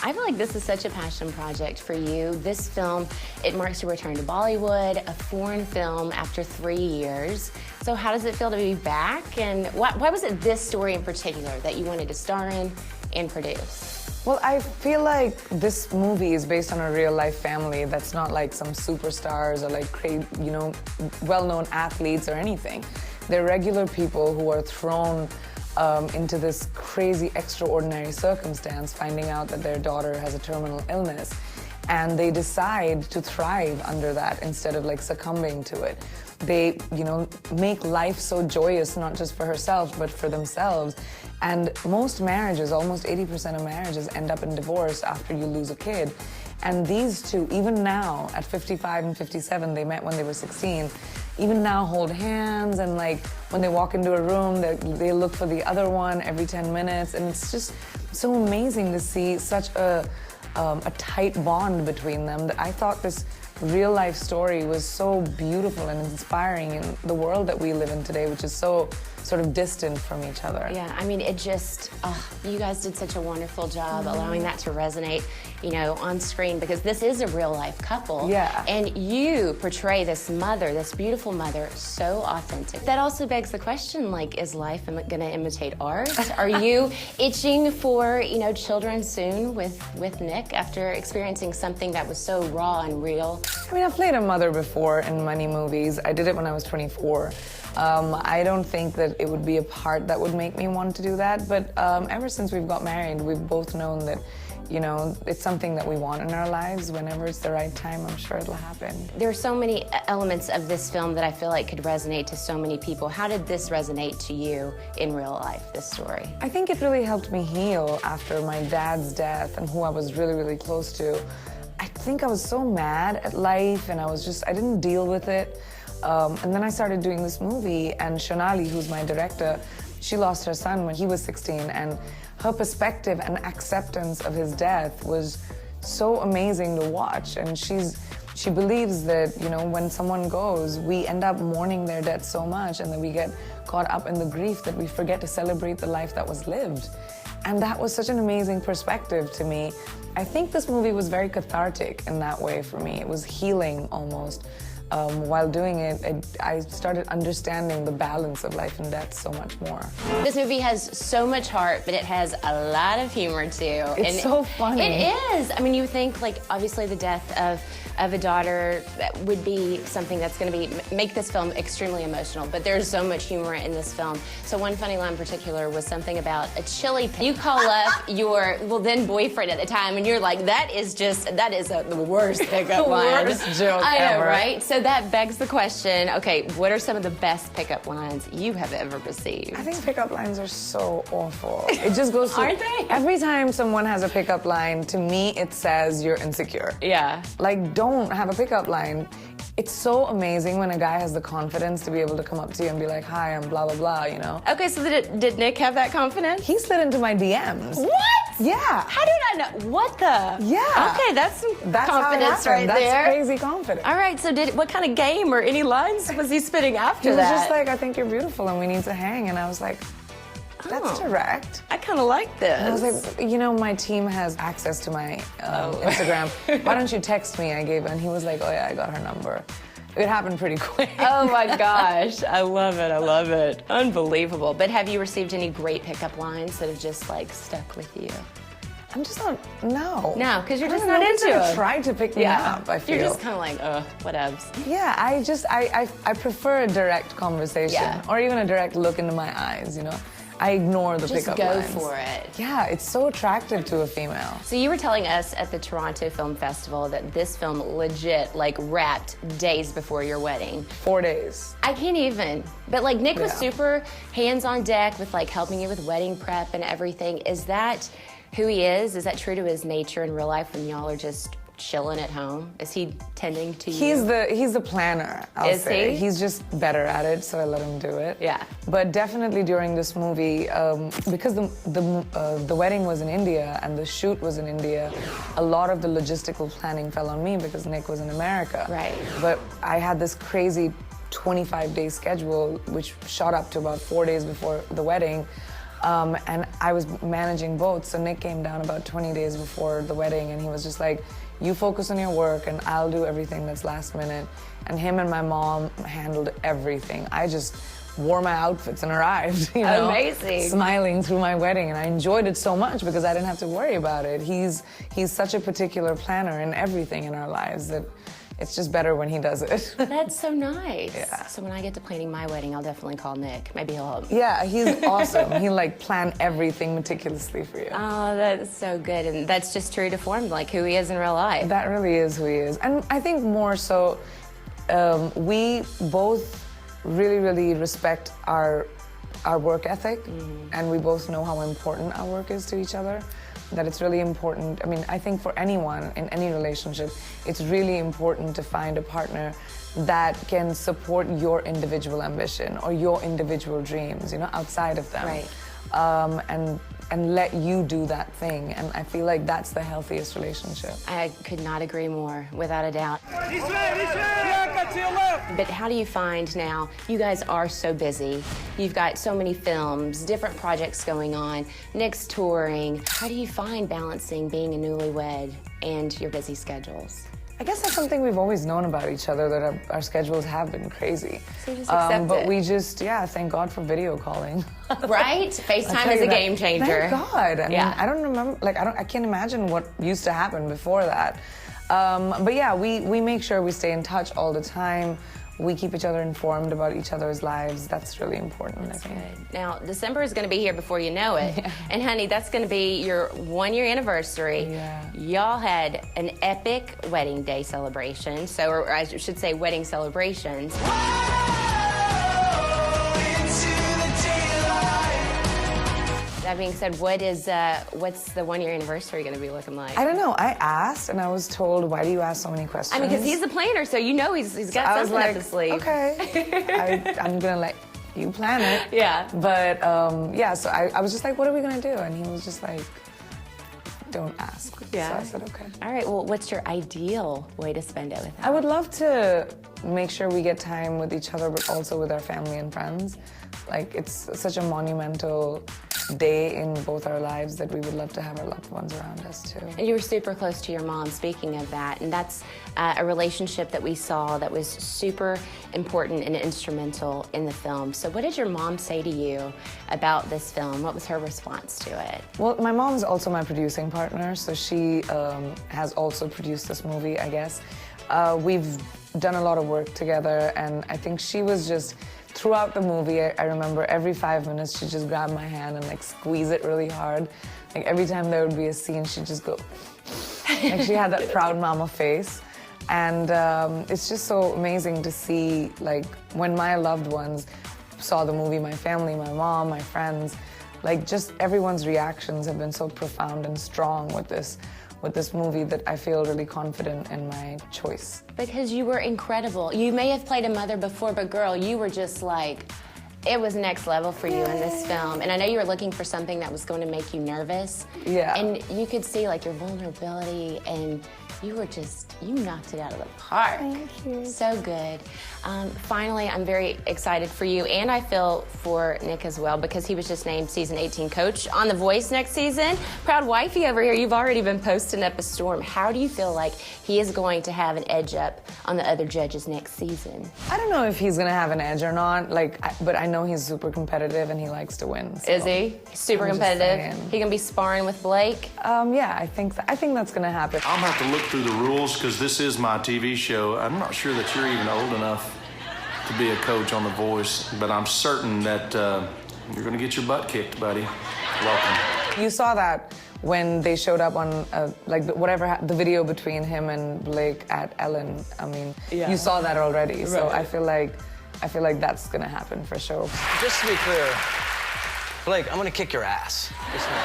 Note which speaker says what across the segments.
Speaker 1: I feel like this is such a passion project for you. This film, it marks your return to Bollywood, a foreign film after 3 years. So how does it feel to be back? And why was it this story in particular that you wanted to star in and produce?
Speaker 2: Well, I feel like this movie is based on a real-life family that's not like some superstars or like, you know, well-known athletes or anything. They're regular people who are thrown into this crazy, extraordinary circumstance, finding out that their daughter has a terminal illness. And they decide to thrive under that instead of like succumbing to it. They, you know, make life so joyous, not just for herself, but for themselves. And most marriages, almost 80% of marriages, end up in divorce after you lose a kid. And these two, even now, at 55 and 57, they met when they were 16, even now hold hands, and like when they walk into a room, they look for the other one every 10 minutes. And it's just so amazing to see such a tight bond between them, that I thought this real life story was so beautiful and inspiring in the world that we live in today, which is so sort of distant from each other.
Speaker 1: Yeah, I mean, it just, you guys did such a wonderful job allowing that to resonate, you know, on screen, because this is a real life couple.
Speaker 2: Yeah.
Speaker 1: And you portray this mother, this beautiful mother, so authentic. That also begs the question, like, is life gonna imitate art? Are you itching for, you know, children soon with Nick after experiencing something that was so raw and real?
Speaker 2: I mean, I've played a mother before in many movies. I did it when I was 24. I don't think that it would be a part that would make me want to do that, but ever since we've got married, we've both known that, you know, it's something that we want in our lives. Whenever it's the right time, I'm sure it'll happen.
Speaker 1: There are so many elements of this film that I feel like could resonate to so many people. How did this resonate to you in real life, this story?
Speaker 2: I think it really helped me heal after my dad's death, and who I was really, really close to. I think I was so mad at life, and I didn't deal with it. And then I started doing this movie, and Shonali, who's my director, she lost her son when he was 16, and her perspective and acceptance of his death was so amazing to watch. And she believes that, you know, when someone goes, we end up mourning their death so much, and then we get caught up in the grief that we forget to celebrate the life that was lived. And that was such an amazing perspective to me. I think this movie was very cathartic in that way for me. It was healing almost. While doing it, I started understanding the balance of life and death so much more.
Speaker 1: This movie has so much heart, but it has a lot of humor too.
Speaker 2: It's so funny.
Speaker 1: It is. I mean, you think, like, obviously the death of a daughter that would be something that's going to make this film extremely emotional, but there's so much humor in this film. So one funny line in particular was something about a chili. You call up your, well, then boyfriend at the time, and you're like, that is the worst pickup line.
Speaker 2: The worst joke
Speaker 1: I know,
Speaker 2: ever.
Speaker 1: right? So that begs the question, okay, what are some of the best pickup lines you have ever received?
Speaker 2: I think pickup lines are so awful. It just goes to...
Speaker 1: Aren't they?
Speaker 2: Every time someone has a pickup line, to me, it says you're insecure.
Speaker 1: Yeah.
Speaker 2: Like, don't have a pickup line. It's so amazing when a guy has the confidence to be able to come up to you and be like, hi, I'm blah, blah, blah, you know?
Speaker 1: Okay, so did Nick have that confidence?
Speaker 2: He slid into my DMs.
Speaker 1: What?
Speaker 2: Yeah.
Speaker 1: How did I know? What the?
Speaker 2: Yeah.
Speaker 1: Okay, that's some
Speaker 2: That's
Speaker 1: confidence
Speaker 2: how it happened.
Speaker 1: right there.
Speaker 2: That's crazy confidence.
Speaker 1: All right, so what kind of game or any lines was he spitting after
Speaker 2: He was
Speaker 1: that?
Speaker 2: just like, I think you're beautiful and we need to hang. And I was like, that's direct.
Speaker 1: I kind of like this.
Speaker 2: And I was like, you know, my team has access to my Instagram. Why don't you text me? I gave it, and he was like, oh yeah, I got her number. It happened pretty quick.
Speaker 1: Oh my gosh, I love it, I love it. Unbelievable. But have you received any great pickup lines that have just like stuck with you?
Speaker 2: I'm just not, no.
Speaker 1: No, because you're
Speaker 2: I
Speaker 1: just
Speaker 2: don't
Speaker 1: not
Speaker 2: know,
Speaker 1: into
Speaker 2: nobody's
Speaker 1: it.
Speaker 2: tried to pick me up, I feel.
Speaker 1: You're just kind of like, whatevs.
Speaker 2: Yeah, I prefer a direct conversation.
Speaker 1: Yeah.
Speaker 2: Or even a direct look into my eyes, you know? I ignore the
Speaker 1: Just
Speaker 2: pickup
Speaker 1: go
Speaker 2: lines.
Speaker 1: for it.
Speaker 2: Yeah, it's so attractive to a female.
Speaker 1: So you were telling us at the Toronto Film Festival that this film legit, like, wrapped days before your wedding.
Speaker 2: 4 days.
Speaker 1: I can't even. But, like, Nick was
Speaker 2: Yeah.
Speaker 1: super hands on deck with, like, helping you with wedding prep and everything. Is that who he is? Is that true to his nature in real life when y'all are just chilling at home? Is he tending to you?
Speaker 2: He's the planner, I'll
Speaker 1: Is
Speaker 2: say.
Speaker 1: he?
Speaker 2: He's just better at it, so I let him do it.
Speaker 1: Yeah.
Speaker 2: But definitely during this movie, because the wedding was in India and the shoot was in India, a lot of the logistical planning fell on me because Nick was in America.
Speaker 1: Right.
Speaker 2: But I had this crazy 25-day schedule, which shot up to about 4 days before the wedding. And I was managing both, so Nick came down about 20 days before the wedding, and he was just like, you focus on your work and I'll do everything that's last minute. And him and my mom handled everything. I just wore my outfits and arrived, you know,
Speaker 1: amazing,
Speaker 2: smiling through my wedding, and I enjoyed it so much because I didn't have to worry about it. He's such a particular planner in everything in our lives that it's just better when he does it.
Speaker 1: That's so nice.
Speaker 2: Yeah.
Speaker 1: So when I get to planning my wedding, I'll definitely call Nick. Maybe he'll help.
Speaker 2: Yeah, he's awesome. He'll like plan everything meticulously for you.
Speaker 1: Oh, that's so good. And that's just true to form, like who he is in real life.
Speaker 2: That really is who he is. And I think more so, we both really, really respect our work ethic, and we both know how important our work is to each other. That it's really important. I mean, I think for anyone in any relationship, it's really important to find a partner that can support your individual ambition or your individual dreams, you know, outside of them.
Speaker 1: Right.
Speaker 2: And let you do that thing. And I feel like that's the healthiest relationship.
Speaker 1: I could not agree more, without a doubt.
Speaker 3: Priyanka, to your left.
Speaker 1: But how do you find now, you guys are so busy, you've got so many films, different projects going on, Nick's touring. How do you find balancing being a newlywed and your busy schedules?
Speaker 2: I guess that's something we've always known about each other, that our schedules have been crazy.
Speaker 1: So you just accept
Speaker 2: but
Speaker 1: it.
Speaker 2: we just, thank God for video calling.
Speaker 1: Right? FaceTime is a game changer.
Speaker 2: Thank God. I mean,
Speaker 1: Yeah.
Speaker 2: I don't remember, I can't imagine what used to happen before that. But yeah, we make sure we stay in touch all the time. We keep each other informed about each other's lives. That's really important, I think.
Speaker 1: Good. Now, December is going to be here before you know it.
Speaker 2: Yeah.
Speaker 1: And honey, that's going to be your 1-year anniversary.
Speaker 2: Yeah.
Speaker 1: Y'all had an epic wedding day celebration. So, or I should say wedding celebrations. That being said, what's the 1-year anniversary going to be looking like?
Speaker 2: I don't know. I asked, and I was told, why do you ask so many questions?
Speaker 1: I mean, because he's the planner, so you know he's got
Speaker 2: I was
Speaker 1: something
Speaker 2: like,
Speaker 1: up his sleeve.
Speaker 2: okay, I'm going to let you plan it.
Speaker 1: Yeah.
Speaker 2: But so I was just like, what are we going to do? And he was just like, don't ask.
Speaker 1: Yeah.
Speaker 2: So I said, okay.
Speaker 1: All right, well, what's your ideal way to spend it with him?
Speaker 2: I would love to make sure we get time with each other, but also with our family and friends. Like, it's such a monumental day in both our lives that we would love to have our loved ones around us too.
Speaker 1: And you were super close to your mom, speaking of that, and that's a relationship that we saw that was super important and instrumental in the film. So what did your mom say to you about this film? What was her response to it?
Speaker 2: Well, my mom's also my producing partner, so she has also produced this movie, I guess. We've done a lot of work together, and I think she was just, throughout the movie, I remember every 5 minutes she'd just grab my hand and like squeeze it really hard. Like every time there would be a scene, she'd just go, like she had that proud mama face. And it's just so amazing to see, like, when my loved ones saw the movie, my family, my mom, my friends, like just everyone's reactions have been so profound and strong with this movie that I feel really confident in my choice.
Speaker 1: Because you were incredible. You may have played a mother before, but girl, you were just like, it was next level for you in this film. And I know you were looking for something that was going to make you nervous.
Speaker 2: Yeah.
Speaker 1: And you could see like your vulnerability, and you knocked it out of the park.
Speaker 2: Thank you.
Speaker 1: So good. Finally, I'm very excited for you, and I feel for Nick as well, because he was just named season 18 coach on The Voice next season. Proud wifey over here, you've already been posting up a storm. How do you feel like he is going to have an edge up on the other judges next season?
Speaker 2: I don't know if he's gonna have an edge or not, but I know he's super competitive and he likes to win. So.
Speaker 1: Is he? Super
Speaker 2: I'm just
Speaker 1: competitive?
Speaker 2: saying.
Speaker 1: He gonna be sparring with Blake?
Speaker 2: Yeah, I think that's gonna happen.
Speaker 4: I'll have to look through the rules because this is my TV show. I'm not sure that you're even old enough to be a coach on The Voice, but I'm certain that you're going to get your butt kicked, buddy. Welcome.
Speaker 2: You saw that when they showed up on the video between him and Blake at Ellen. I mean,
Speaker 1: Yeah.
Speaker 2: you saw that already, so
Speaker 1: Right.
Speaker 2: I feel like that's gonna happen for sure.
Speaker 3: Just to be clear, Blake, I'm gonna kick your ass. Just know.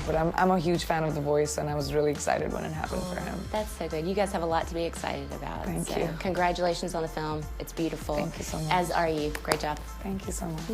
Speaker 2: But I'm a huge fan of The Voice, and I was really excited when it happened for him.
Speaker 1: That's so good. You guys have a lot to be excited about.
Speaker 2: Thank
Speaker 1: so
Speaker 2: you.
Speaker 1: Congratulations on the film. It's beautiful.
Speaker 2: Thank you so much.
Speaker 1: As are you. Great job.
Speaker 2: Thank you so much.